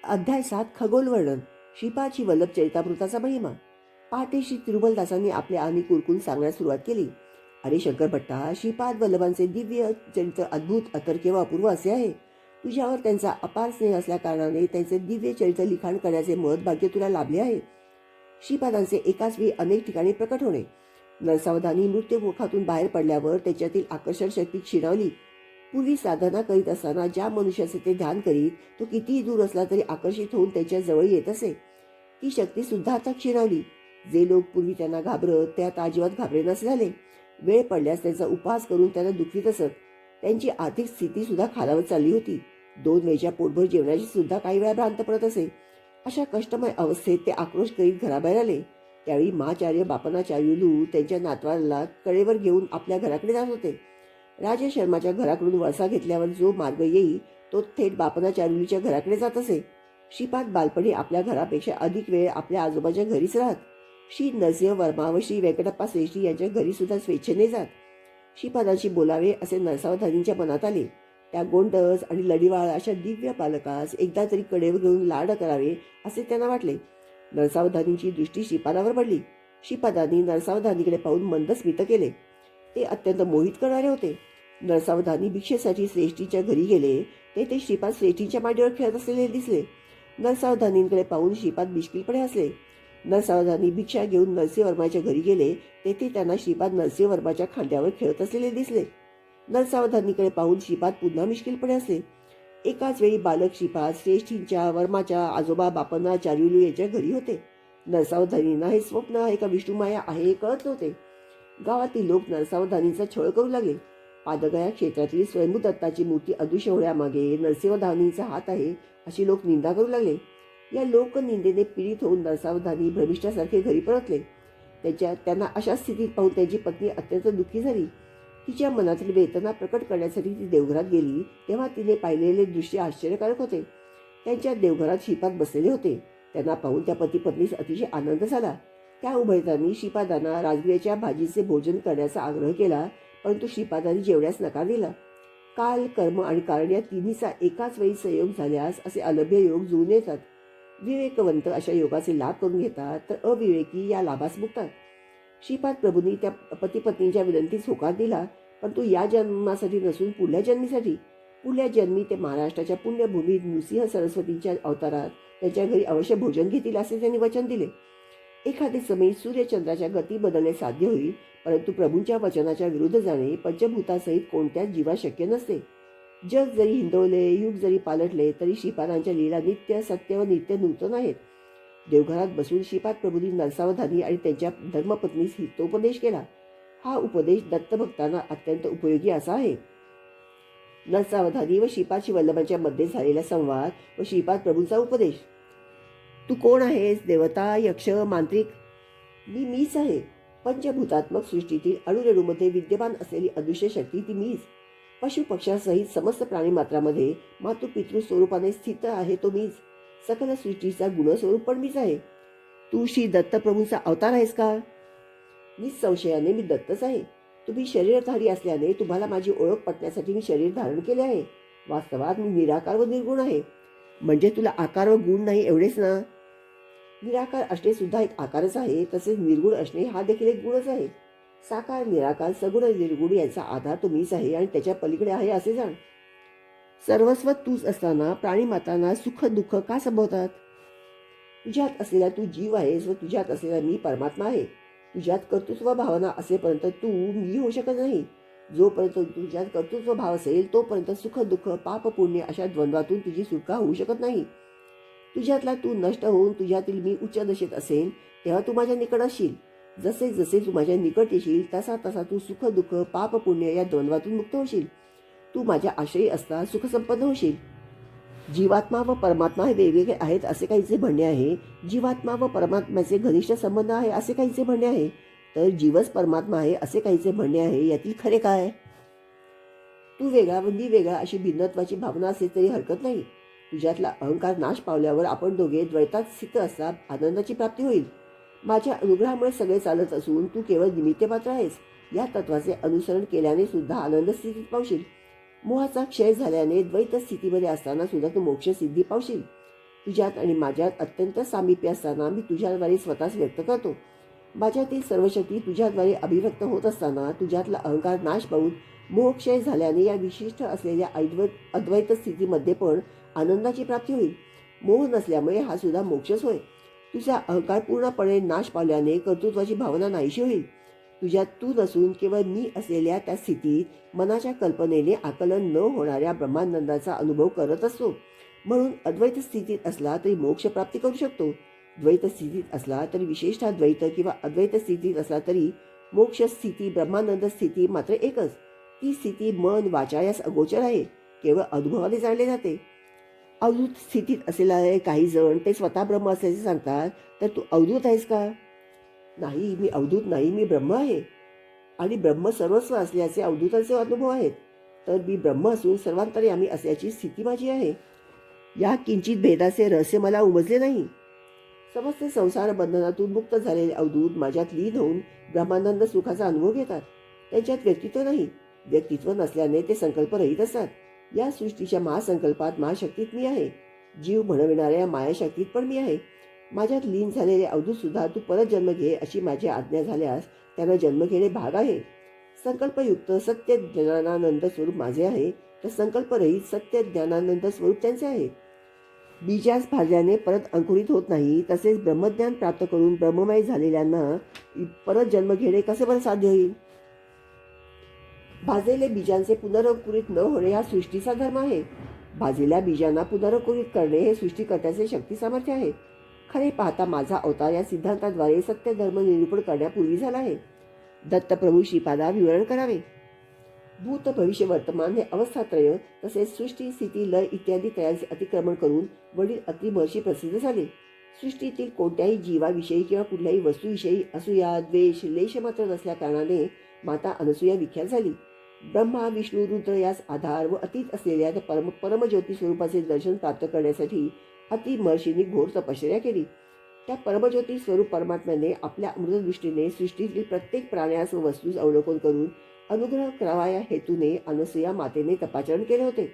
अध्याय 7 खगोल वर्णन. श्रीपादची वल्लभ चरितामृताचा महिमा. पहाटे श्री तिरुमलदासांनी आपले आणि कुरकून सांगण्यास सुरुवात केली. अरे शंकर भट्टा, श्रीपाद वल्लभांचे दिव्य चरित्र अद्भुत, अतर्क्य व अपूर्व असे आहे. तुझ्यावर त्यांचा अपार स्नेह असल्या कारणाने त्यांचे दिव्य चरित्र लिखाण करण्याचे महत् भाग्य तुला लाभले आहे. श्रीपादांचे एकाच वेळी अनेक ठिकाणी प्रकट होणे. नरसावधानी मृत्यूमुखातून बाहेर पडल्यावर त्याच्यातील आकर्षण शक्ती क्षीणावली. पूर्वी साधना करीत असताना ज्या मनुष्याचे ते ध्यान करीत तो कितीही दूर असला तरी आकर्षित होऊन त्याच्या जवळ येत असे, ती शक्ती सुद्धा आता क्षीणावली. जे लोक पूर्वी त्यांना घाबरत ते आता अजिबात घाबरेनासे झाले. वेळ पडल्यास त्यांचा उपहास करून त्यांना दुखवीत असत. त्यांची आर्थिक स्थिती सुद्धा खालावत चालली होती. 2 वेळच्या पोटभर जेवणाची सुद्धा काही वेळा भ्रांत पडत असे. अशा कष्टमय अवस्थेत ते आक्रोश करीत घराबाहेर आले. त्यावेळी महाचार्य बापनाचार्युलू त्यांच्या नातवाला कडेवर घेऊन आपल्या घराकडे जात होते. राजा शर्माच्या घराकडून वळसा घेतल्यावर जो मार्ग येईल तो थेट बापनाचार्युलीच्या घराकडे जात असे. श्रीपाद बालपणी आपल्या घरापेक्षा अधिक वेळ आपल्या आजोबाच्या घरीच राहत. श्री नरसिंह वर्मा व श्री व्यंकटप्पा श्रेष्ठी यांच्या घरी सुद्धा स्वेच्छेने जात. श्रीपादांशी बोलावे असे नरसावधानींच्या मनात आले. त्या गोंडस आणि लढीवाळ अशा दिव्य बालकास एकदा तरी कडेवर घेऊन लाड करावे असे त्यांना वाटले. नरसावधानींची दृष्टी श्रीपादावर पडली. श्रीपादांनी नरसावधानीकडे पाहून मंद स्मित केले. ते अत्यंत मोहित करणारे होते. नरसावधानी भिक्षेसाठी श्रेष्ठीच्या घरी गेले. ते श्रीपाद श्रेष्ठीच्या मांडीवर खेळत असलेले दिसले. नरसावधानींकडे पाहून श्रीपाद मिश्किलपणे हसले. नरसावधानी भिक्षा घेऊन नरसिंहवर्माच्या घरी गेले. तेथे त्यांना श्रीपाद नरसिंहवर्माच्या खांद्यावर खेळत असलेले दिसले. नरसावधानीकडे पाहून श्रीपाद पुन्हा मिश्किलपणे हसले. एकाच वेळी बालक श्रीपाद श्रेष्ठींच्या वर्माच्या आजोबा बापना चार्युलू यांच्या घरी होते. नरसावधानींना हे स्वप्न आहे का विष्णुमाया आहे हे कळत नव्हते. गावातील लोक नरसावधानीचा छळ करू लागले. पादगया क्षेत्रातील स्वयंभूदत्ताची मूर्ती अदृश्य होण्यामागे नरसिंहधानीचा हात आहे अशी लोक निंदा करू लागले. या लोकनिंदेने पीडित होऊन नरसावधानी भ्रमिष्ठासारखे घरी परतले. त्यांना अशा स्थितीत पाहून त्यांची पत्नी अत्यंत दुःखी झाली. तिच्या मनातील वेदना प्रकट करण्यासाठी ती देवघरात गेली तेव्हा तिने पाहिलेले दृश्य आश्चर्यकारक होते. त्यांच्या देवघरात श्रीपाद बसलेले होते. त्यांना पाहून त्या पती पत्नीस अतिशय आनंद झाला. त्या उभयतांनी श्रीपादांना राजगिऱ्याच्या भाजीचे भोजन करण्याचा आग्रह केला, परंतु श्रीपादांनी जेवण्यास नकार दिला. काल, कर्म आणि कारण या तिन्हीचा एकाच वेळी संयोग झाल्यास असे अलभ्य योग जुळून येतात. विवेकवंत अशा योगाचे लाभ करून घेतात तर अविवेकी या लाभास मुक्तात. श्रीपाद प्रभूंनी त्या पतीपत्नीच्या विनंतीस होकार दिला, परंतु या जन्मासाठी नसून पुढल्या जन्मीसाठी. पुढल्या जन्मी ते महाराष्ट्राच्या पुण्यभूमीत नृसिंह सरस्वतींच्या अवतारात त्यांच्या घरी अवश्य भोजन घेतील असे त्यांनी वचन दिले. एखादे समय सूर्यचंद्राच्या गती बदलणे साध्य होईल, परंतु प्रभूंच्या वचनाच्या विरुद्ध जाणे पंचभूतासहित कोणत्याच जीवास शक्य नसते. जग जरी हिंदवले, युग जरी पालटले तरी श्रीपादांच्या लीला नित्य सत्य व नित्य नूतन आहेत. देवघरात बसून श्रीपाद प्रभूंनी नरसावधानी आणि त्यांच्या धर्मपत्नीस हितोपदेश केला. हा उपदेश दत्तभक्तांना अत्यंत उपयोगी असा आहे. नरसावधानी व श्रीपाद वल्लभांच्या मध्ये झालेला संवाद व श्रीपाद प्रभूंचा उपदेश. तू कोण आहेस? देवता, यक्ष, मांत्रिक? मीच आहे. पंचभूतात्मक सृष्टीतील अणुरेणूमध्ये विद्यमान असलेली अदृश्य शक्ती ती मीच. पशुपक्ष्यासहित समस्त प्राणीमात्रामध्ये मातृपितृ स्वरूपाने स्थित आहे तो मीच. सकल सृष्टीचा गुणस्वरूप पण मीच आहे. तू श्री दत्तप्रभूंचा अवतार आहेस का? निसंशयाने मी दत्तच आहे. तुम्ही शरीरधारी असल्याने तुम्हाला माझी ओळख पटण्यासाठी मी शरीर धारण केले आहे. वास्तवात मी निराकार व निर्गुण आहे. म्हणजे तुला आकार व गुण नाही एवढेच ना? निराकार असणे सुद्धा एक आकारच आहे, तसेच निर्गुण असणे हा देखील एक गुणच आहे. साकार, निराकार, सगुण, निर्गुण यांचा आधार तो मीच आहे आणि त्याच्या पलीकडे आहे असे जाण. सर्वस्व तूच असताना प्राणीमात्रांना सुख दुःख का संभवतात? तुझ्यात असलेला तू जीव आहेस व तुझ्यात असलेला मी परमात्मा आहे. तुझ्यात कर्तृत्व भावना असेपर्यंत तू मी होऊ शकत नाही. जोपर्यंत तुझ्यात कर्तृत्व भाव असेल तोपर्यंत सुख दुःख पाप पुण्य अशा द्वंद्वातून तुझी सुटका होऊ शकत नाही. तुझ्यातला तू नष्ट होऊन तुझ्यातील मी उच्च दशेत असेल तेव्हा तू माझ्या निकट असशील. जसे जसे तू माझ्या निकट येशील तसा तसा तू सुख दुःख पाप पुण्य या द्वंद्वातून मुक्त होशील. तू माझ्या आश्रयी असता सुखसंपन्न होशील. जीवात्मा व परमात्मा हे वेगवेगळे आहेत असे काहीचे म्हणणे आहे. जीवात्मा व परमात्म्याचे घनिष्ठ संबंध आहे असे काहीचे म्हणणे आहे. तर जीवच परमात्मा आहे असे काहीचे म्हणणे आहे. यातील खरे काय? तू वेगळा व मी वेगळा अशी भिन्नत्वाची भावना असेल तरी हरकत नाही. तुझ्यातला अहंकार नाश पावल्यावर आपण दोघे द्वैतात स्थित असता आनंदाची प्राप्ती होईल. माझ्या अनुग्रहामुळे सगळे चालत असून तू केवळ निमित्तमात्र आहेस. या तत्वाचे अनुसरण केल्याने सुद्धा आनंद स्थितीत पावशील. मोहाचा क्षय झाल्याने द्वैत स्थितीमध्ये असताना सुद्धा तू मोक्ष सिद्धी पावशील. तुझ्यात आणि माझ्यात अत्यंत सामिप्य असताना मी तुझ्याद्वारे स्वतःच व्यक्त करतो. माझ्यातील सर्व शक्ती तुझ्याद्वारे अभिव्यक्त होत असताना तुझ्यातला अहंकार नाश पावून मोहक्षय झाल्याने या विशिष्ट असलेल्या अद्वैत स्थितीमध्ये पण आनंदाची प्राप्ती होईल. मोह नसल्यामुळे हा सुद्धा मोक्षच होय. तुझा अहंकार पूर्णपणे नाश पावल्याने कर्तृत्वाची भावना नाहीशी होईल. तुझ्यात तू नसून केवळ मी असलेल्या त्या स्थितीत मनाच्या कल्पनेने आकलन न होणाऱ्या ब्रह्मानंदाचा अनुभव करत असतो. म्हणून अद्वैत स्थितीत असला तरी मोक्ष प्राप्ती करू शकतो. द्वैत स्थितीत असला तरी विशेषतः द्वैत किंवा अद्वैत स्थितीत असला तरी मोक्ष स्थिती ब्रह्मानंद स्थिती मात्र एकच. ती स्थिती मन वाचा यास अगोचर आहे, केवळ अनुभवाने जाणले जाते. अवधूत स्थितीत असलेले काही जण ते स्वतः ब्रह्म असल्याचे सांगतात. तर तू अवधूत आहेस का? नाही, मी अवधूत नाही, मी ब्रह्म आहे आणि ब्रह्म सर्वस्व असल्याचे अवधूताचे अनुभव आहेत. तर मी ब्रह्म असून सर्वांतर्यामी असल्याची स्थिती माझी आहे. या किंचित भेदाचे रहस्य मला उमजले नाही. समस्त संसार बंधनातून मुक्त झालेले अवधूत माझ्यात लीन होऊन ब्रह्मानंद सुखाचा अनुभव घेतात. त्यांच्यात व्यक्तित्व नाही. व्यक्तित्व नसल्याने ते संकल्परहित असतात. या सृष्टीच्या महासंकल्पात महाशक्तीत मी आहे. जीव म्हणविणाऱ्या मायाशक्तीत पण मी आहे. माझ्यात लीन झालेले अवधूत सुद्धा तू परत जन्म घे अशी माझी आज्ञा झाल्यास त्यांना जन्म घेणे भाग आहे. संकल्पयुक्त सत्य ज्ञानानंद स्वरूप माझे आहे, तर संकल्परहित सत्य ज्ञानानंद स्वरूप त्यांचे आहे. बीजास भाजल्याने परत अंकुरित होत नाही, तसेच ब्रह्मज्ञान प्राप्त करून ब्रह्ममय झालेल्यांना परत जन्म घेणे कसे बरं साध्य होईल? भाजलेले बीजांचे पुनरंकुरित न होणे हा सृष्टीचा धर्म आहे. भाजलेल्या बीजांना पुनरंकुरित करणे हे सृष्टीकर्त्याचे शक्ती सामर्थ्य आहे. खरे पाहता माझा अवतार या सिद्धांताद्वारे सत्य धर्म निरूपण करण्यापूर्वी झाला आहे. दत्तप्रभू श्रीपादा विवरण करावे. भूत भविष्य वर्तमान हे अवस्थात्रय तसेच सृष्टी स्थिती लय इत्यादी त्रयांचे अतिक्रमण करून वडील अतिमहर्षी प्रसिद्ध झाले. सृष्टीतील कोणत्याही जीवाविषयी किंवा कुठल्याही वस्तूविषयी असूया द्वेष लेश मात्र नसल्या कारणाने माता अनसूया विख्यात झाली. ब्रह्मा विष्णू रुद्र यास आधार व अतीत असलेल्या त्या परमज्योती स्वरूपाचे दर्शन प्राप्त करण्यासाठी अतिमहर्षींनी घोर तपश्चर्या केली. त्या परमज्योती स्वरूप परमात्म्याने आपल्या अमृतदृष्टीने सृष्टीतील प्रत्येक प्राण्यास व वस्तूस अवलोकन करून अनुग्रह करावा या हेतूने अनसूया मातेने तपाचरण केले होते.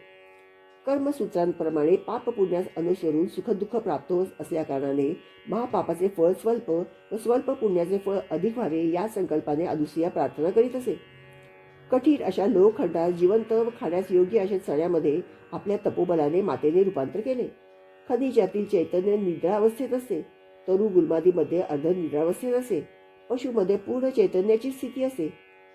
कर्मसूत्रांप्रमाणे पाप पुण्यास अनुसरून सुखदुःख प्राप्त होत असल्या कारणाने महापापाचे फळ स्वल्प व स्वल्प पुण्याचे फळ अधिक व्हावे या संकल्पाने अनसूया प्रार्थना करीत असे. कठीण अशा लोहखंडात जिवंत व खाण्यास योग्य अशा चण्यामध्ये आपल्या तपोबलाने मातेने रूपांतर केले. खनिजातील चैतन्य निद्रावस्थेत असते. तरू गुलमादीमध्ये अर्ध निद्रावस्थेत असे. पशुमध्ये पूर्ण चैतन्याची स्थिती असते.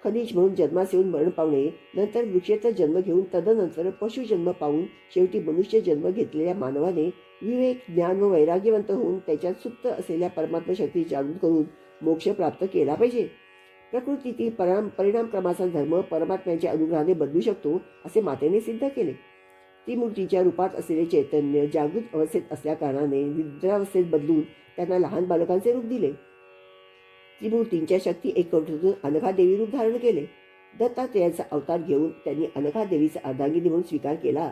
खनिज म्हणून जन्मास येऊन मरण पावणे, नंतर वृक्षाचा जन्म घेऊन तदनंतर पशुजन्म पाहून शेवटी मनुष्य जन्म घेतलेल्या मानवाने विवेक ज्ञान व वैराग्यवंत होऊन त्याच्यात सुप्त असलेल्या परमात्म शक्ती जागृत करून मोक्ष प्राप्त केला पाहिजे. प्रकृतीतील परिणामक्रमाचा धर्म परमात्म्याच्या अनुग्रहाने बदलू शकतो असे मातेने सिद्ध केले. त्रिमूर्तीच्या रूपात असलेले चैतन्य जागृत अवस्थेत असल्या कारणाने निद्रावस्थेत बदलून त्यांना लहान बालकांचे रूप दिले. त्रिमूर्तींच्या शक्ती एकवटून अनघादेवी रूप धारण केले. दत्तात्रेयांचा अवतार घेऊन त्यांनी अनघादेवीचा अर्धांगिनी म्हणून स्वीकार केला.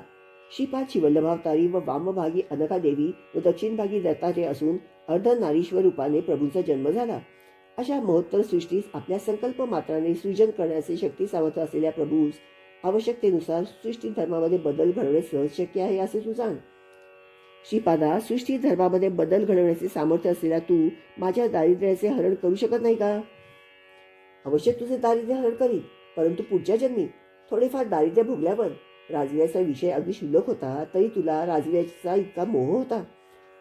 श्रीपादची वल्लभावतारी व वामभागी अनघादेवी व दक्षिणभागी दत्तात्रेय असून अर्धनारीश्वर रूपाने प्रभूंचा जन्म झाला. अशा महोत्तर सृष्टीस आपल्या संकल्प मात्राने सृजन करण्याचे शक्ती सामर्थ्य असलेल्या प्रभूस आवश्यकतेनुसार सृष्टी धर्मामध्ये बदल घडवणे सहज शक्य आहे असे तू जाण. श्रीपादा, सृष्टी धर्मामध्ये बदल घडवण्याचे सामर्थ्य असलेला तू माझ्या दारिद्र्याचे हरण करू शकत नाही का? अवश्य तुझे दारिद्र्य हरण करील, परंतु पुढच्या जन्मी. थोडेफार दारिद्र्य भोगल्यावर. राजवीयाचा विषय अगदी क्षुल्लक होता, तरी तुला राजवीयाचा इतका मोह होता.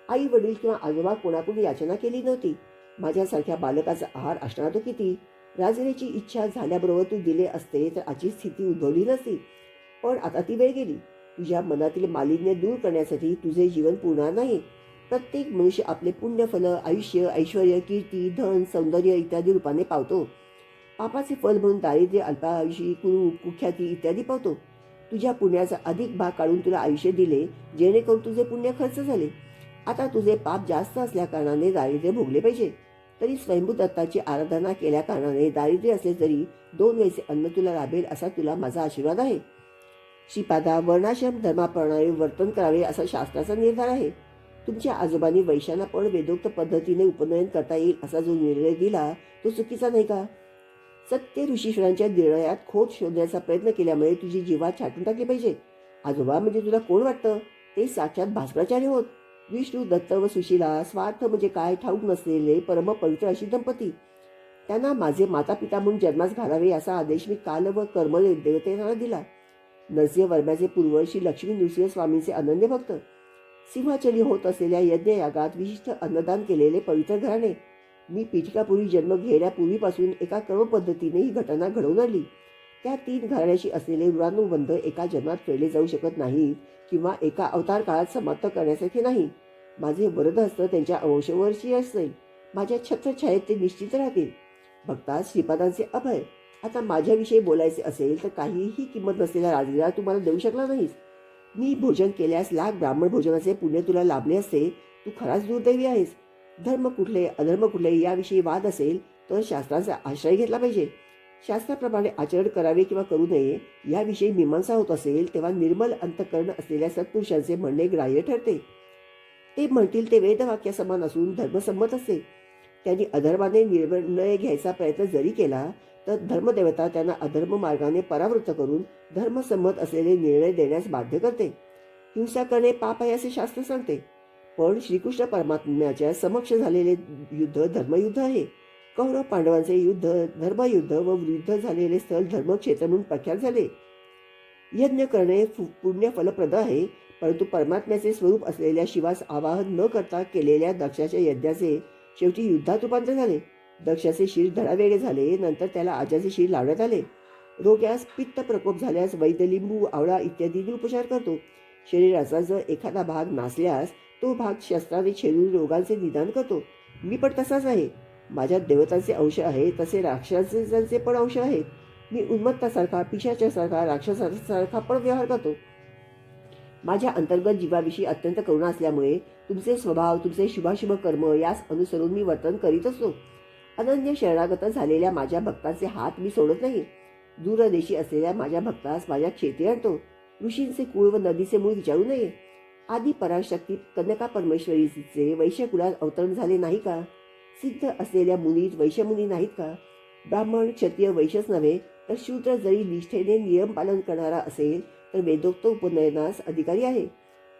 आई वडील किंवा आजोबा कोणाकडून याचना केली नव्हती. माझ्यासारख्या बालकाचा आहार असणार तो किती. राजवीयाची इच्छा झाल्याबरोबर तू दिले असते तर आजची स्थिती उद्भवली नसती. पण आता ती वेळ गेली. तुझ्या मनातील मालिन्य दूर करण्यासाठी तुझे जीवन पुरणार नाही. प्रत्येक मनुष्य आपले पुण्यफल आयुष्य ऐश्वर्य कीर्ती धन सौंदर्य इत्यादी रूपाने पावतो. पापाचे फल म्हणून दारिद्र्य अल्पायुषी कुरूप कुख्याती इत्यादी पावतो. तुझ्या पुण्याचा अधिक भाग काढून तुला आयुष्य दिले, जेणेकरून तुझे पुण्य खर्च झाले. आता तुझे पाप जास्त असल्या कारणाने दारिद्र्य भोगले पाहिजे. तरी स्वयंभू दत्ताची आराधना केल्या कारणाने दारिद्र्य असले तरी 2 वेळचे अन्न तुला लाभेल असा तुला माझा आशीर्वाद आहे. श्रीपादा, वर्णाश्रम धर्माप्रमाणे वर्तन करावे असा शास्त्राचा निर्धार आहे. तुमच्या आजोबांनी वैशानापण वेदोक्त पद्धतीने उपनयन करता येईल असा जो निर्णय दिला तो चुकीचा नाही का? सत्य ऋषीश्वरांच्या निर्णयात खोट शोधण्याचा प्रयत्न केल्यामुळे तुझी जीवात छाटून टाकली पाहिजे. आजोबा म्हणजे तुला कोण वाटतं? ते साक्षात भास्कराचार्य होत. विष्णू, दत्त व सुशीला स्वार्थ म्हणजे काय ठाऊक नसलेले परमपवित्र अशी दंपती. त्यांना माझे माता पिता म्हणून जन्मास घालावे असा आदेश मी काल व कर्म देवतेला दिला. नरसिंह वर्म्याचे पूर्व श्री लक्ष्मी नृसिंह स्वामींचे अनन्य भक्त. सिंहाचली होत असलेल्या यज्ञयागात विशिष्ट अन्नदान केलेले पवित्र घराणे. मी पीठिकापुरी जन्म घेण्यापूर्वीपासून एका क्रमपद्धतीने ही घटना घडवून आणली. त्या 3 घराण्याशी असलेले ऋणानुबंध एका जन्मात फेडले जाऊ शकत नाहीत किंवा एका अवतार काळात समाप्त करण्यासारखे नाही. माझे वरदहस्त त्यांच्या वंशवर्षी असेल. माझ्या छत्रछायेत ते निश्चित राहतील. भक्तास श्रीपादांचे अभय. आता माझ्याविषयी बोलायचे असेल तर काहीही किंमत नसलेला राजगिरा तुम्हाला देऊ शकला नाहीस. मी भोजन केल्यास लाख ब्राह्मण भोजनाचे पुण्य तुला लाभले असते. तू खराच दुर्दैवी आहेस. धर्म कुठले अधर्म कुठले याविषयी वाद असेल तर शास्त्राचा आश्रय घेतला पाहिजे. शास्त्राप्रमाणे आचरण करावे किंवा करू नये याविषयी मीमांसा होत असेल तेव्हा निर्मल अंतःकरण असलेल्या सत्पुरुषांचे म्हणणे ग्राह्य ठरते. ते म्हणतील ते वेदवाक्य समान असून धर्मसंमत असते. त्यांनी अधर्माने निर्णय घ्यायचा प्रयत्न जरी केला तर धर्मदेवता त्यांना अधर्म मार्गाने परावृत्त करून धर्मसंमत असलेले निर्णय देण्यास बाध्य करते. हिंसा करणे पाप आहे असे शास्त्र सांगते. पण श्रीकृष्ण परमात्म्याच्या समक्ष झालेले युद्ध धर्मयुद्ध आहे. कौरव पांडवांचे युद्ध धर्मयुद्ध व युद्ध झालेले स्थळ धर्मक्षेत्र म्हणून प्रख्यात झाले. यज्ञ करणे पुण्य फलप्रद आहे, परंतु परमात्म्याचे स्वरूप असलेल्या शिवास आवाहन न करता केलेल्या दक्षाच्या यज्ञाचे शेवटी युद्धात रूपांतर झाले. दक्षाचे शिर धडावेगळे झाले. नंतर त्याला आजाचे शिर लावण्यात आले. रोग्यास पित्त प्रकोप झाल्यास वैद्य लिंबू आवळा इत्यादींनी उपचार करतो. शरीराचा जर एखादा भाग नासल्यास तो भाग शस्त्राने छेदून रोगांचे निदान करतो. मी पण तसाच आहे. माझ्या देवतांचे अंश आहे तसे राक्षसांचे पण अंश आहेत. मी उन्मत्तासारखा पिशाच्यासारखा राक्षसासारखा पण व्यवहार करतो. माझ्या अंतर्गत जीवाविषयी अत्यंत करुणा असल्यामुळे तुमचे स्वभाव तुमचे शुभाशुभ कर्म यास अनुसरून मी वर्तन करीत असतो. अनन्य शरणागत झालेल्या माझ्या भक्तांचे हात मी सोडत नाही. दूरदेशी असलेल्या माझ्या भक्तास माझ्या क्षेत्री आणतो. ऋषींचे कुळ व नदीचे मूळ विचारू नये. आदी पराशक्ती कन्यका परमेश्वरीचे वैश्यकुलात अवतरण झाले नाही का? सिद्ध असलेल्या मुनीत वैश्यमुनी नाहीत का? ब्राह्मण क्षत्रिय वैश्यच नव्हे तर शूद्र जरी निष्ठेने नियम पालन करणारा असेल तर वेदोक्त उपनयनास अधिकारी आहे.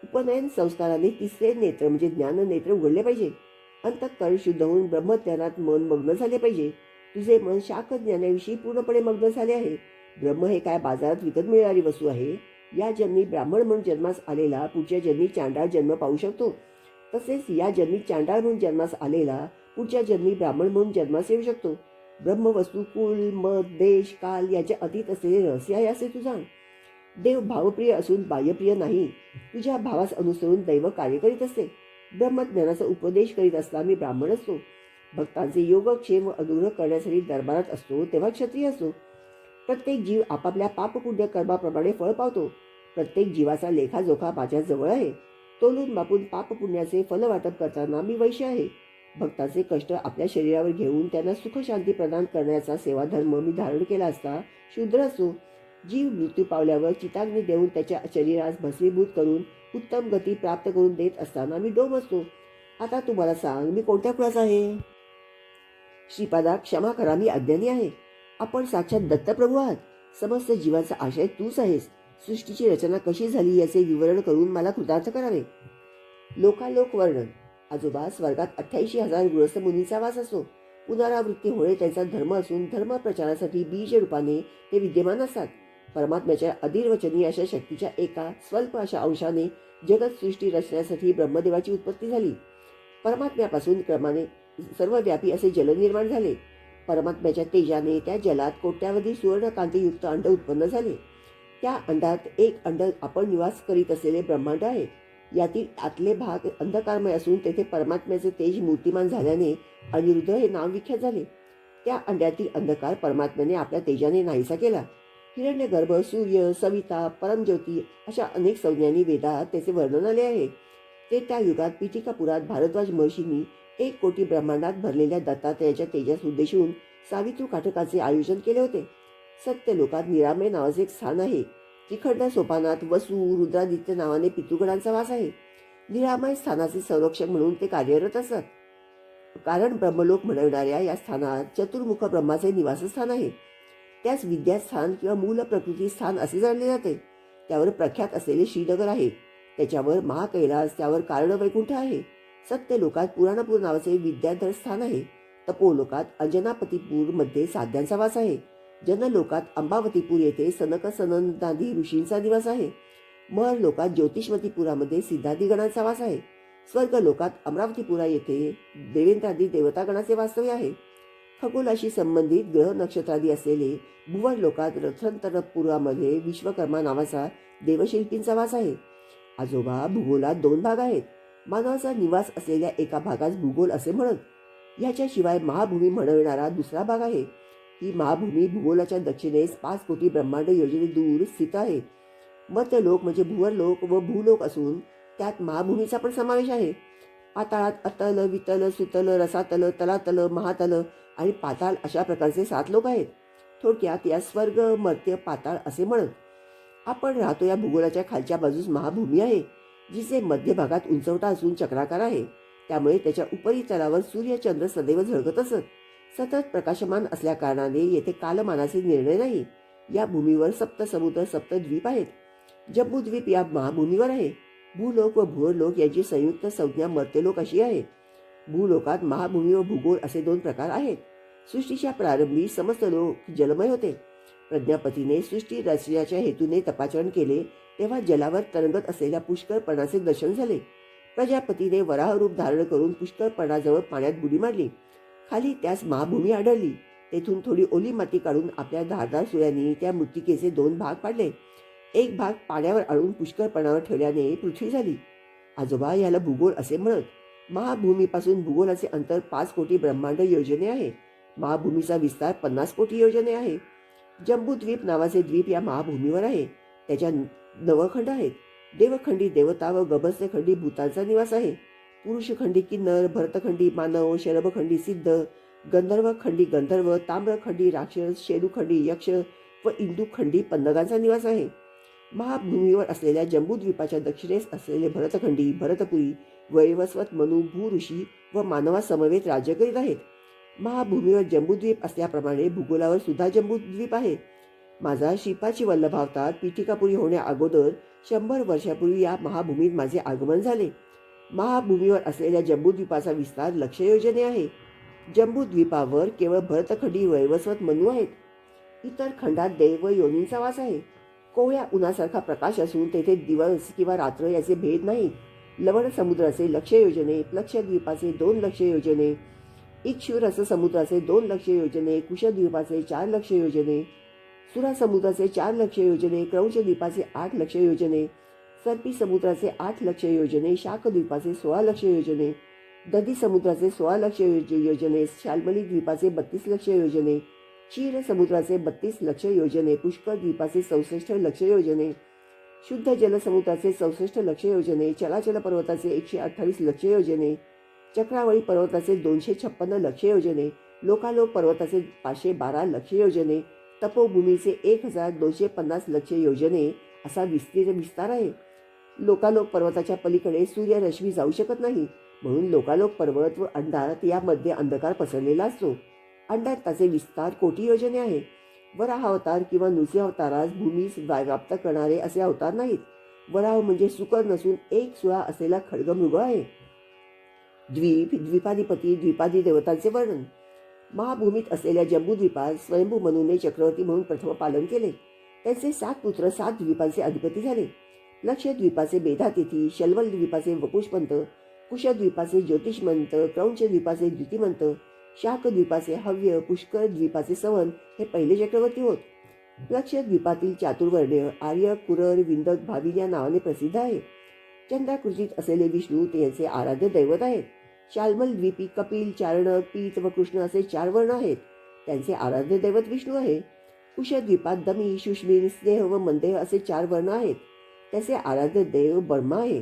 उपनयन संस्काराने 3रे नेत्र म्हणजे ज्ञान नेत्र उघडले पाहिजे. अंतःकरण शुद्ध होऊन ब्रह्मज्ञानात मन मग्न झाले पाहिजे. तुझे मन शाख ज्ञानाविषयी पूर्णपणे मग्न झाले आहे. ब्रह्म हे काय बाजारात विकत मिळणारी वस्तू आहे? या जन्मी ब्राह्मण म्हणून जन्मास आलेला पुढच्या जन्मी चांडाळ जन्म पाहू शकतो. तसेच या जन्मी चांडाळ म्हणून जन्मास आलेला पुढच्या जन्मी ब्राह्मण म्हणून जन्मास येऊ शकतो. ब्रह्मवस्तू कुल मत देश काल याचे अतीत असलेले रहस्य आहे असे तू जाण. देव भावप्रिय असून बाह्यप्रिय नाही. तुझ्या भावास अनुसरून दैव कार्य करीत असते. ब्रह्मज्ञानाचा उपदेश करीत असता मी ब्राह्मण असतो. भक्तांचे योगक्षेम व अनुग्रह करण्यासाठी दरबारात असतो तेव्हा क्षत्रिय असतो. प्रत्येक जीव आपापल्या पापपुण्य कर्माप्रमाणे फळ पावतो. प्रत्येक जीवाचा लेखाजोखा माझ्या जवळ आहे. तोलून मापून पापपुण्याचे फल वाटप करताना मी वैश्य आहे. भक्ताचे कष्ट आपल्या शरीरावर घेऊन त्यांना सुख शांती प्रदान करण्याचा सेवाधर्म मी धारण केला असता शूद्र असतो. जीव मृत्यू पावल्यावर चिताग्नी देऊन त्याच्या शरीरास भस्मीभूत करून उत्तम गती प्राप्त करून देत असताना मी डोम असतो. आता तुम्हाला सांग मी कोणत्या कुळाचा आहे? श्रीपादा क्षमा करा, मी अज्ञानी आहे. आपण साक्षात दत्तप्रभू आहात. समस्त जीवाचा आशय तूच आहेस. सृष्टीची रचना कशी झाली याचे विवरण करून मला कृतार्थ करावे. लोकालोक वर्णन. आजोबा स्वर्गात 88,000 गृहस्थ मुनीचा वास असतो. पुनरावृत्ती होणे त्यांचा धर्म असून धर्म प्रचारासाठी बीज रूपाने ते विद्यमान असतात. परमात्म्याच्या अनिर्वचनीय अशा शक्तीच्या एका स्वल्प अशा अंशाने जगत सृष्टी रचण्यासाठी ब्रह्मदेवाची उत्पत्ती झाली. परमात्म्यापासून क्रमाने सर्वव्यापी असे जल निर्माण झाले. परमात्म्याच्या तेजाने त्या जलात कोट्यावधी सुवर्णकांतीयुक्त अंड उत्पन्न झाले. त्या अंडात एक अंड आपण निवास करीत असलेले ब्रह्मांड आहे. यातील आतले भाग अंधकारमय असून तेथे परमात्म्याचे तेज मूर्तिमान झाल्याने अनिरुद्ध हे नाव विख्यात झाले. त्या अंड्यातील अंधकार परमात्म्याने आपल्या तेजाने नाहीसा केला. हिरण्यगर्भ, सूर्य, सविता, परमज्योती अशा अनेक संज्ञांनी वेदात त्याचे वर्णन आले आहे. ते त्या युगात पीठिकापुरात भारद्वाज महर्षींनी 1 कोटी ब्रह्मांडात भरलेल्या दत्तात्रयाच्या तेजास उद्देशून सावित्री काठकाचे आयोजन केले होते. सत्यलोकात निरामय नावाचे एक स्थान आहे. त्रिखंड सोपानात वसू रुद्रादित्य नावाने पितृगणांचा वास आहे. निरामय स्थानाचे संरक्षक म्हणून ते कार्यरत असतात. कारण ब्रह्मलोक म्हणवणाऱ्या या स्थानात चतुर्मुख ब्रह्माचे निवासस्थान आहे. त्यास विद्यास्थान किंवा मूल प्रकृती स्थान असे जाणले जाते. त्यावर प्रख्यात असलेले श्रीनगर आहे. त्याच्यावर महाकैलास, त्यावर कारण वैकुंठ आहे. सत्य लोकात पुराणपूर नावाचे विद्याधर स्थान आहे. तपोलोकात अंजनापतीपूर मध्ये साध्यांचा वास आहे. जनलोकात अंबावतीपूर येथे सनक सनंदादी ऋषींचा निवास आहे. महर लोकात ज्योतिषमतीपुरामध्ये सिद्धादिगणांचा वास आहे. स्वर्ग लोकात अमरावतीपुरा येथे देवेंद्रादी देवतागणाचे वास्तव्य आहे. खगोलाशी संबंधित ग्रह नक्षत्रादी असलेले भुवर लोकात रथंतरपुरामध्ये विश्वकर्मा नावाचा देवशिल्पींचा वास आहे. आजोबा, भूगोलात 2 भाग आहेत. मानवाचा निवास असलेल्या एका भागास भूगोल असे म्हणत. ह्याच्याशिवाय महाभूमी म्हणविणारा दुसरा भाग आहे. ही महाभूमी भूगोलाच्या दक्षिणेस 5 कोटी ब्रह्मांड योजने दूर स्थित आहे. मर्त्यलोक म्हणजे भुवरलोक व भूलोक असून त्यात महाभूमीचा पण समावेश आहे. पाताळात अतल, वितल, सुतल, रसातल, तलातल, महातल आणि पाताळ अशा प्रकारचे 7 लोक आहेत. थोडक्यात या स्वर्ग, मर्त्य, पाताळ असे म्हणत. आपण राहतो या भूगोलाच्या खालच्या बाजूस महाभूमी आहे, जिचे मध्यभागात उंचवटा असून चक्राकार आहे. त्यामुळे त्याच्या उपरी तलावर सूर्य चंद्र सदैव झळकत असत. सतत प्रकाशमान असल्या कारणाने येथे कालमानाचे निर्णय नाही. या भूमीवर 7 समुद्र, 7 द्वीप आहेत. जम्बूद्वीप या महाभूमीवर आहे. भूलोक व भूवरलोक यांची संयुक्त संज्ञा मर्त्यलोक अशी आहे. भूलोकात महाभूमी व भूगोल असे 2 प्रकार आहेत. सृष्टीच्या प्रारंभी समस्त लोक जलमय होते. प्रज्ञापतीने सृष्टी रचण्याच्या हेतूने तपाचरण केले तेव्हा जलावर तरंगत असलेल्या पुष्कळपणाचे दर्शन झाले. प्रजापतीने वराह रूप धारण करून पुष्कळपणाजवळ पाण्यात बुडी मारली. खाली त्यास महाभूमी आढळली. तेथून थोडी ओली माती काढून आपल्या धारदार सुळ्यांनी त्या मृत्तिकेचे 2 भाग पाडले. एक भाग पाण्यावर आळून पुष्कळपणावर ठेवल्याने पृथ्वी झाली. आजोबा, याला भूगोल असे म्हणत. महाभूमीपासून भूगोलाचे अंतर 5 कोटी ब्रह्मांड योजने आहे. महाभूमीचा विस्तार 50 कोटी योजने आहे. जम्बूद्वीप नावाचे द्वीप या महाभूमीवर आहे. त्याच्या 9 खंड आहेत. देवखंडी देवता व गभस्यखंडी भूतांचा निवास आहे. पुरुषखंडी किन्नर, भरतखंडी मानव, शरभखंडी सिद्ध, गंधर्वखंडी गंधर्व, ताम्रखंडी राक्षस, शेलुखंडी यक्ष व इंदुखंडी पन्नगांचा निवास आहे. महाभूमीवर असलेल्या जम्बूद्वीपाच्या दक्षिणेस असलेले भरतखंडी, भरतपुरी, वैवस्वत, मनु, भूऋषी व मानवासमवेत राज्य करीत आहेत. महाभूमीवर जम्बूद्वीप असल्याप्रमाणे भूगोलावर सुद्धा जम्बूद्वीप आहे. माझा श्रीपाची वल्लभ अवतार पीठिकापुरी होण्या अगोदर 100 वर्षापूर्वी या महाभूमीत माझे आगमन झाले. महाभूमीवर असलेल्या जम्बूद्वीपाचा विस्तार 1,00,000 योजने आहे. जम्बूद्वीपावर केवळ भरतखंडी, वैवस्वत, मनु आहेत. इतर खंडात देव व योनींचा वास आहे. कोवळ्या उन्हासारखा प्रकाश असून तेथे दिवस किंवा रात्र याचे भेद नाही. लवण समुद्राचे 1,00,000 योजने, प्लक्षद्वीपाचे 2,00,000 योजने, इक्षुरस समुद्राचे 2,00,000 योजने, कुशद्वीपाचे 4,00,000 योजने, सुरा समुद्राचे 4,00,000 योजने, क्रौंचद्वीपाचे 8,00,000 योजने, सर्पी समुद्राचे 8,00,000 योजने, शाकद्वीपाचे 16,00,000 योजने, दधी समुद्राचे 16,00,000 योजने, शाल्मली द्वीपाचे 32,00,000 योजने, क्षीर समुद्राचे 32,00,000 योजने, पुष्कर द्वीपाचे 64,00,000 योजने, शुद्ध जलसमुद्राचे 64,00,000 योजने, चलाचल पर्वताचे 128,00,000 योजने, चक्रावळी पर्वताचे 256,00,000 योजने, लोकालोक पर्वताचे 512,00,000 योजने, तपोभूमीचे 1,250,00,000 योजने असा विस्तार आहे. लोकालोक पर्वताच्या पलीकडे सूर्यरश्मी जाऊ शकत नाही, म्हणून लोकालोक पर्वत व अंधारात यामध्ये अंधकार पसरलेला असतो. अंडाताचे विस्तार कोटी योजने आहे. वराह अवतार किंवा नृसिंह अवतारास भूमीस व्याप्त करणारे असे अवतार नाहीत. वराह म्हणजे सुकर नसून 1 सुळा असलेला खड्गमृग आहे. द्वीपाधिपती, द्वीपादी देवतांचे वर्णन. महाभूमीत असलेल्या जम्बूद्वीपात स्वयंभू मनुने चक्रवर्ती म्हणून प्रथम पालन केले. त्यांचे 7 पुत्र 7 द्वीपांचे अधिपती झाले. लक्षद्वीपाचे मेधातिथी, शल्वल द्वीपाचे वपुषपंत, कुशद्वीपाचे ज्योतिषमंत, क्रौंच द्वीपाचे द्युतिमंत, शाक द्वीपाचे हव्य, पुष्कर द्वीपाचे सवन हे पहिले चक्रवर्ती होत. लक्षद्वीपातील चातुर्वर्ण्य आर्य, कुरर, विंदक, भाविन या नावाने प्रसिद्ध आहे. चंद्राकृतीत असलेले विष्णू ते यांचे आराध्य दैवत आहेत. शाल्मल द्वीपी कपिल, चारणक, पीत व कृष्ण असे 4 वर्ण आहेत. त्यांचे आराध्य दैवत विष्णू आहे. कुशद्वीपात दमी, शुष्मिन, स्नेह व मंदेह असे 4 वर्ण आहेत. त्याचे आराध्य देव ब्रह्मा आहे.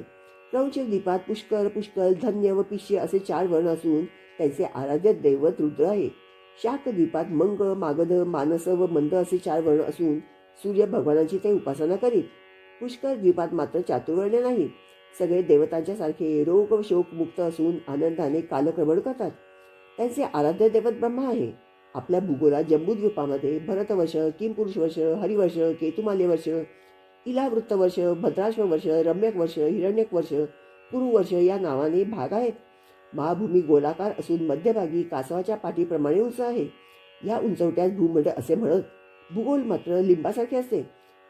क्रौंच द्वीपात पुष्कर, पुष्कळ, धन्य व पिष्य असे 4 वर्ण असून त्यांचे आराध्य दैवत रुद्र आहे. शाक द्वीपात मंग, मागध, मानस व मंद असे 4 वर्ण असून सूर्य भगवानाची ते उपासना करीत. पुष्कर द्वीपात मात्र चातुर्वर्ण्य नाही. सगळे देवतांच्या सारखे रोग व शोक मुक्त असून आनंदाने कालक्रमण करतात. त्यांचे आराध्य दैवत ब्रह्मा आहे. आपल्या भूगोलात जम्बूद्वीपामध्ये भरतवर्ष, किमपुरुष वर्ष, हरिवर्ष, केतुमाले वर्ष, इलावृत्त वर्ष, भद्राश्व वर्ष, रम्यक वर्ष, हिरण्यक वर्ष, कुरुवर्ष या नावाने भाग आहेत. महाभूमी गोलाकार असून मध्यभागी कासवाच्या पाठीप्रमाणे उंच आहे. या उंचवट्यास भूमंड असे म्हणत. भूगोल मात्र लिंबासारखे असते.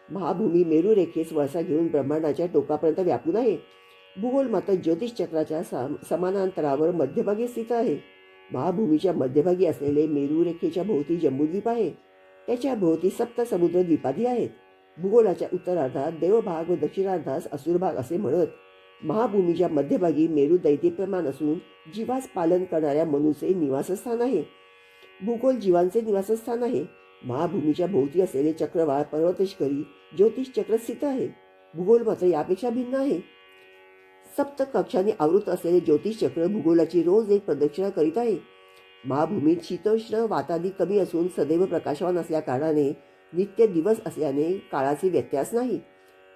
महाभूमी मेरू रेखेस वळसा घेऊन ब्रह्मांडाच्या टोकापर्यंत व्यापून आहे. भूगोल मात्र ज्योतिषचक्राच्या समानांतरावर मध्यभागी स्थित आहे. महाभूमीच्या मध्यभागी असलेले मेरू रेखेच्या भोवती जम्बूद्वीप आहे. त्याच्या भोवती सप्त समुद्र द्वीपाधी आहेत. भूगोलाच्या उत्तरार्धात देवभाग व दक्षिणार्धास असुरभाग असे म्हणत. महाभूमीच्या मध्यभागी मेरू दैत्यप्रमाण असून जीवास पालन करणाऱ्या मनुचे निवासस्थान आहे. भूगोल जीवांचे निवासस्थान आहे. महाभूमीच्या भोवती असलेले चक्रवाळ पर्वतेश्वरी ज्योतिषचक्र स्थित आहे. भूगोल मात्र यापेक्षा भिन्न आहे. सप्त कक्षांनी आवृत असलेले ज्योतिषचक्र भूगोलाची रोज एक प्रदक्षिणा करीत आहे. महाभूमीत शीतोष्ण वातादी कमी असून सदैव प्रकाशवान असल्या कारणाने नित्य दिवस असल्याने काळाचे व्यत्यास नाही.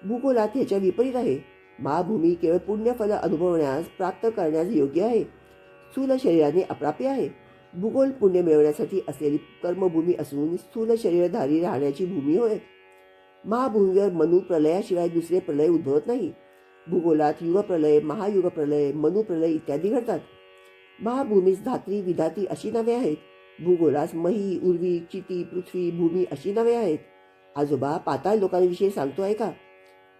भूगोलात ह्याच्या विपरीत आहे. महाभूमी केवळ पुण्यफल अनुभवण्यास प्राप्त करण्यास योग्य आहे. स्थूल शरीराने अप्राप्य आहे. भूगोल पुण्य मिळवण्यासाठी असलेली कर्मभूमी असून स्थूल शरीरधारी राहण्याची भूमी होय. महाभूमीवर मनु प्रलयाशिवाय दुसरे प्रलय उद्भवत नाही. भूगोलात युगप्रलय, महायुगप्रलय, मनुप्रलय इत्यादी घडतात. महाभूमीस धात्री, विधाती अशी नावे आहेत. भूगोलास मही, उर्वी, चिती, पृथ्वी, भूमी अशी नावे आहेत. आजोबा पाताळ लोकांविषयी सांगतो आहे का?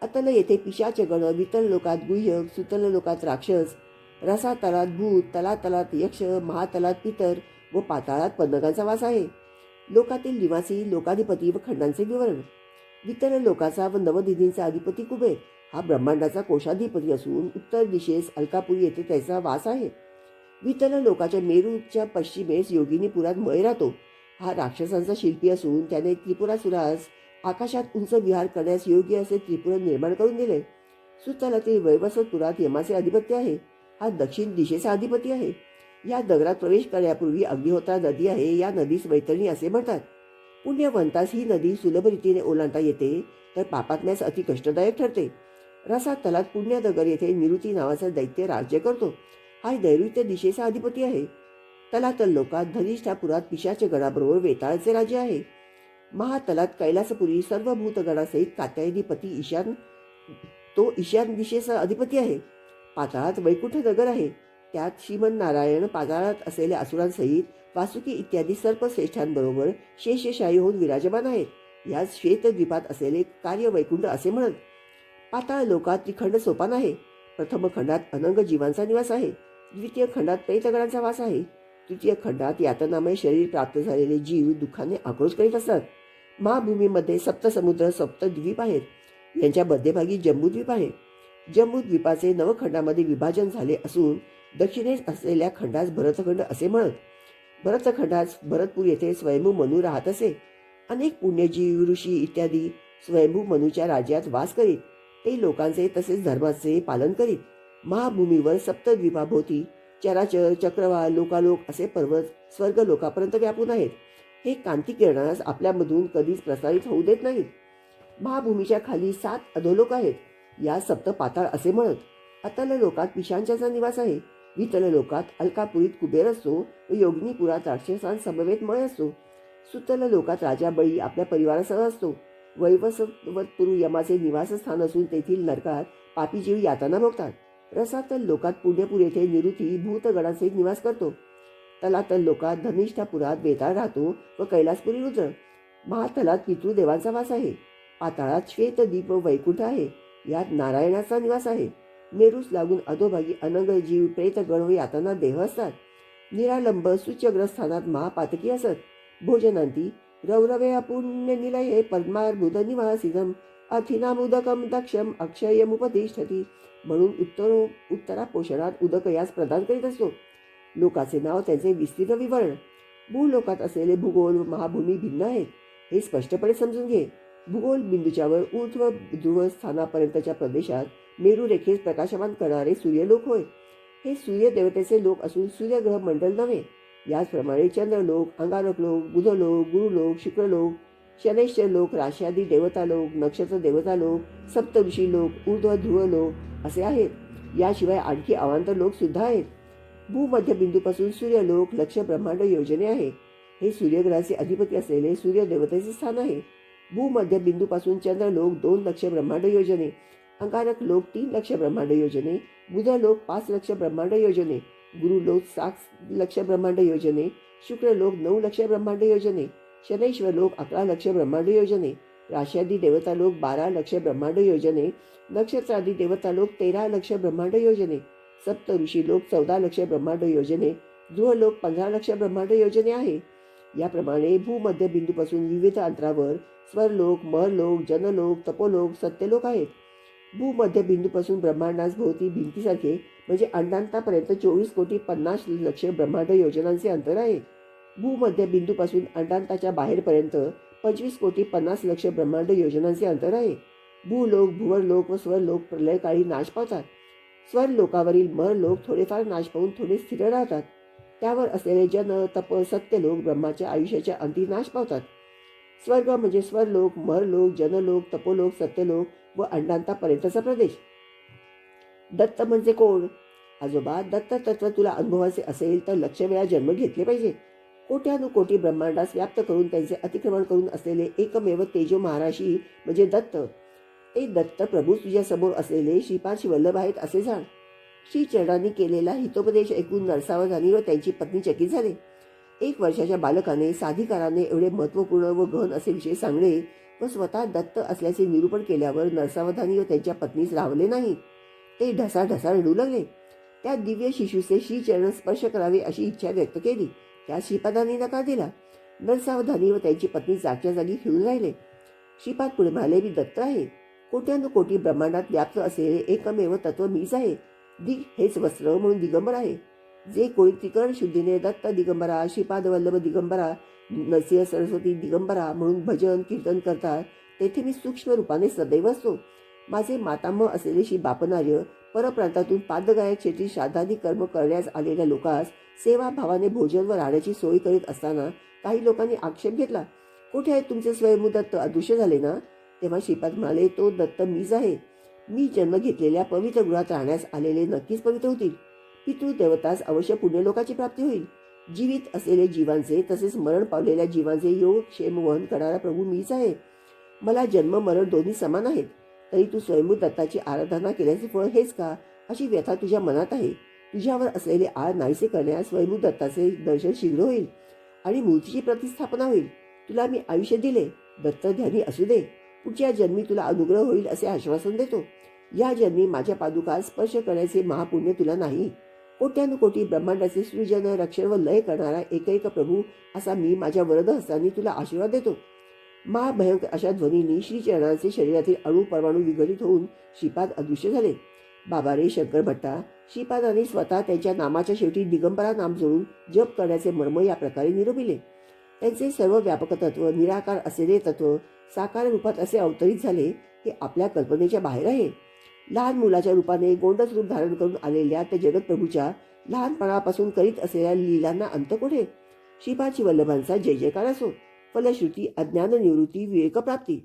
अतल येथे पिशाच गण, वितल लोकात गुह्यक, सुतल लोकात राक्षस, रसातलात भूत, तलातलात यक्ष, महातलात पितर व पाताळात पन्नगांचा वास आहे. लोकातील निवासी, लोकाधिपती व खंडांचे विवरण. वितल लोकाचा व नवदिनींचा अधिपती कुबेर हा ब्रह्मांडाचा कोशाधिपती असून उत्तर दिशेस अलकापुरी येथे त्याचा वास आहे. वितल लोकाच्या मेरूच्या पश्चिमेस योगिनीपुरात मय राहतो. हा राक्षसांचा शिल्पी असून त्याने त्रिपुरासुरास आकाशात उंच विहार करण्यास योग्य असे त्रिपुर निर्माण करून दिले. सुतलातील वैवस्वतपुरात यमाचे अधिपत्य आहे. हा दक्षिण दिशेचा अधिपती आहे. या दगडात प्रवेश करण्यापूर्वी अग्निहोत्रा नदी आहे. या नदीस वैतरणी असे म्हणतात. पुण्यवंतास ही नदी सुलभ रीतीने ओलांडता येते, तर पापात्म्यास अति कष्टदायक ठरते. रसातलात पुण्यनगर येथे निरुती नावाचा दैत्य राज्य करतो. हा नैऋत्य दिशेचा अधिपती आहे. तलातल लोकात धनिष्ठापुरात पिशाच गणाबरोबर वेताळचे राज्य आहे. महातलात कैलासपुरी सर्व भूतगणासहित कात्यायनीपती ईशान तो ईशान दिशेचा अधिपती आहे. पाताळात वैकुंठ नगर आहे. त्यात श्रीमन नारायण पाताळात असलेल्या असुरांसहित वासुकी इत्यादी सर्पश्रेष्ठांबरोबर शेषशाही होऊन विराजमान आहेत. यात श्वेतद्वीपात असलेले कार्य वैकुंठ असे म्हणत. पाताळ लोकात त्रिखंड सोपान आहे. प्रथम खंडात अनंग जीवांचा निवास आहे. द्वितीय खंडात प्रेतगणांचा वास आहे. तृतीय खंडात यातनामय शरीर प्राप्त झालेले जीव दुःखाने आक्रोश करीत असतात. महाभूमीमध्ये सप्तसमुद्र, सप्तद्वीप आहेत. यांच्या मध्यभागी जम्बूद्वीप आहे. जम्बूद्वीपाचे नवखंडामध्ये विभाजन झाले असून दक्षिणेस असलेल्या खंडास भरतखंड असे म्हणत. भरतखंडास भरतपूर येथे स्वयंभू मनु राहत असे. अनेक पुण्यजीव, ऋषी इत्यादी स्वयंभू मनुच्या राज्यात वास करीत. ते लोकांचे तसेच धर्माचे पालन करीत. महाभूमीवर सप्तद्वीपाभोवती चराचर, चक्रवाळ, लोकालोक असे पर्वत स्वर्ग लोकापर्यंत व्यापून आहेत. हे कांती किरणास आपल्यामधून कधीच प्रसारित होऊ देत नाहीत. महाभूमीच्या खाली 7 अधोलोक आहेत. या सप्त पाताळ असे म्हणत. अतल लोकात पिशांचाचा निवास आहे. वितल लोकात अलकापुरीत कुबेर असतो व योगिनीपुरात राक्षसांसमवेत मय असतो. सुतल लोकात राजा बळी आपल्या परिवारासह असतो. वैवस्वतपुर यमाचे निवासस्थान असून तेथील नरकात पापी जीव यातना भोगतात. रसातल लोकात पुण्यपूर येथे निरुती भूतगणांसहित निवास करतो. तलातल लोकात धनिष्ठापुरात वेताळ राहतो व कैलासपुरी रुद्र. महातलात पितृदेवांचा वास आहे. पाताळात श्वेतद्वीप व वैकुंठ आहे. यात नारायणाचा निवास आहे. मेरूस लागून अधोभागी अनंग जीव, प्रेतगण व यातना देह असतात. निरालंब सुचग्रस्थानात महापातकी असत. भोजनांती रौरवे अपुण्य निलये पद्मार्बुद निवासितम अर्थिनामुदकम दक्षम अक्षयमुपतिष्ठती म्हणून उत्तरा पोषणात उदक यास प्रदान करीत असतो. लोकाचे नाव, त्यांचे विस्तृत विवरण. भूलोकात असलेले भूगोल व महाभूमी भिन्न आहेत. हे स्पष्टपणे समजून घे. भूगोल बिंदूच्यावर ऊर्ध्व ध्रुव स्थानापर्यंतच्या प्रदेशात मेरू रेखेस प्रकाशमान करणारे सूर्यलोक होय. हे सूर्यदेवतेचे लोक असून सूर्यग्रह मंडल नव्हे. याचप्रमाणे चंद्रलोक, अंगारक लोक, बुधलोक, गुरुलोक, शुक्रलोक, शनैश्चर लोक, राश्यादी देवता लोक, नक्षत्र देवता लोक, सप्तऋषी लोक, ऊर्ध्व ध्रुव लोक असे आहेत. याशिवाय आणखी अवांतर लोक सुद्धा आहेत. भूमध्य बिंदूपासून सूर्यलोक लक्ष ब्रह्मांड योजने आहे. हे सूर्यग्रहाचे अधिपती असलेले सूर्यदेवतेचे स्थान आहे. भूमध्य बिंदूपासून चंद्रलोक 2 लक्ष ब्रह्मांड योजने, अंगारक लोक 3 लक्ष ब्रह्मांड योजने, बुधलोक 5 लक्ष ब्रह्मांड योजने, गुरुलोक 7 लक्ष ब्रह्मांड योजने, शुक्रलोक 9 लक्ष ब्रह्मांड योजने, शनैश्वर लोक 11 लक्ष ब्रह्मांड योजने, राशादी देवता लोक 12 लक्ष ब्रह्मांड योजने, नक्षत्रादी देवता लोक 13 लक्ष ब्रह्मांड योजने, सप्त ऋषी लोक 14 लक्ष ब्रह्मांड योजने, ध्रुवलोक 15 लक्ष ब्रह्मांड योजने आहे. याप्रमाणे भूमध्य बिंदूपासून विविध अंतरावर स्वरलोक, महलोक, जनलोक, तपोलोक, सत्यलोक आहेत. भूमध्य बिंदूपासून ब्रह्मांडास भोवती भिंतीसारखे म्हणजे अंडांतापर्यंत 24,50,00,000 ब्रह्मांड योजनांचे अंतर आहे. भूमध्य बिंदूपासून अंडांताच्या बाहेरपर्यंत 25,50,00,000 ब्रह्मांड योजनांचे अंतर आहे. भूलोक, भुवरलोक व स्वरलोक प्रलयकाळी नाश पावतात. स्वरलोकावरील महलोक थोडेफार नाश पावून थोडे स्थिर राहतात. त्यावर असलेले जन, तप, सत्यलोक ब्रह्माच्या आयुष्याच्या अंती नाश पावतात. स्वर्ग म्हणजे स्वरलोक, महलोक, जनलोक, तपोलोक, सत्यलोक व अंडांतापर्यंतचा प्रदेश. दत्त म्हणजे कोण? आजोबा, दत्त तत्व तुला अनुभवाचे असेल तर लक्ष वेळा जन्म घेतले पाहिजे. कोट्यानुकोटी ब्रह्मांडास व्याप्त करून त्यांचे अतिक्रमण करून असलेले एकमेव तेजो महाराशी म्हणजे दत्त. ते दत्त प्रभू तुझ्या समोर असलेले श्रीपाद वल्लभ आहेत असे जाण. श्रीचरणांनी केलेला हितोपदेश ऐकून नरसावधानी व त्यांची पत्नी चकित झाले. 1 वर्षाच्या बालकाने साधिकाराने एवढे महत्त्वपूर्ण व गहन असे विषय सांगणे व स्वतः दत्त असल्याचे निरूपण केल्यावर नरसावधानी व त्यांच्या पत्नीस राहले नाही. ते ढसाढसा रडू लागले. त्या दिव्य शिशूचे श्रीचरण स्पर्श करावे अशी इच्छा व्यक्त केली. त्या श्रीपादांनी नकार दिला. नरसावधानी व त्यांची पत्नी जागच्या जागी खेळून राहिले. श्रीपाद पुढे म्हणाले, मी दत्त आहे. कोट्यानुकोटी ब्रह्मांडात व्याप्त असलेले एकमेव तत्व मीच आहे. दिग हेच वस्त्र म्हणून दिगंबर आहे. जे कोणी त्रिकरण शुद्धीने दत्त दिगंबरा, श्रीपाद वल्लभ दिगंबरा, नरसिंह सरस्वती दिगंबरा म्हणून भजन कीर्तन करतात तेथे मी सूक्ष्म रूपाने सदैव असतो. माझे मातामह असलेले श्री बापनार्य परप्रांतातून पादगायक शेती श्राद्धादी कर्म करण्यास आलेल्या लोकांस सेवाभावाने भोजन व राहण्याची सोय करीत असताना काही लोकांनी आक्षेप घेतला, कुठे आहे तुमचे स्वयंभू दत्त? अदृश्य झाले ना? तेव्हा श्रीपाद म्हणाले, तो दत्त मीच आहे. मी जन्म घेतलेल्या पवित्र गृहात राहण्यास आलेले नक्कीच पवित्र होतील. पितृदेवतास अवश्य पुण्यलोकाची प्राप्ती होईल. जीवित असलेले जीवांचे तसेच मरण पावलेल्या जीवांचे योगक्षेम वहन करणारा प्रभू मीच आहे. मला जन्म मरण दोन्ही समान आहेत. तरी तू स्वयंभू दत्ताची आराधना केल्याचे फळ हेच का अशी व्यथा तुझ्या मनात आहे. तुझ्यावर असलेले आळ नाहीसे करण्यास स्वयंभू दत्ताचे दर्शन शीघ्र होईल आणि मूर्तीची प्रतिस्थापना होईल. तुला मी आयुष्य दिले, दत्त ध्यानी असू दे. पुढच्या जन्मी तुला अनुग्रह होईल असे आश्वासन देतो. या जन्मी माझ्या पादुका स्पर्श करण्याचे महापुण्य तुला नाही. कोट्यानुकोटी ब्रह्मांडाचे सृजन, रक्षण व लय करणारा एकैक प्रभू असा मी माझ्या वरद हस्तांनी तुला आशीर्वाद देतो. महाभयंकर अशा ध्वनींनी श्रीचरणांचे शरीरातील अणु परमाणू विघटित होऊन श्रीपाद अदृश्य झाले. बाबा रे शंकर भट्टा, श्रीपादांनी स्वतः त्यांच्या नामाच्या शेवटी दिगंबरा नाम जोडून जप करण्याचे मर्म या प्रकारे निरोपिले. त्यांचे सर्व व्यापक तत्व, निराकार असलेले तत्व साकार रूपात असे अवतरित झाले हे आपल्या कल्पनेच्या बाहेर आहे. लहान मुलाच्या रूपाने गोंडस रूप धारण करून आलेल्या त्या जगतप्रभूच्या लहानपणापासून करीत असलेल्या लीलांना अंत कोठे? श्रीपाद वल्लभांचा जय जयकार असो. फलश्रुती अज्ञान निवृत्ती, विवेकप्राप्ती.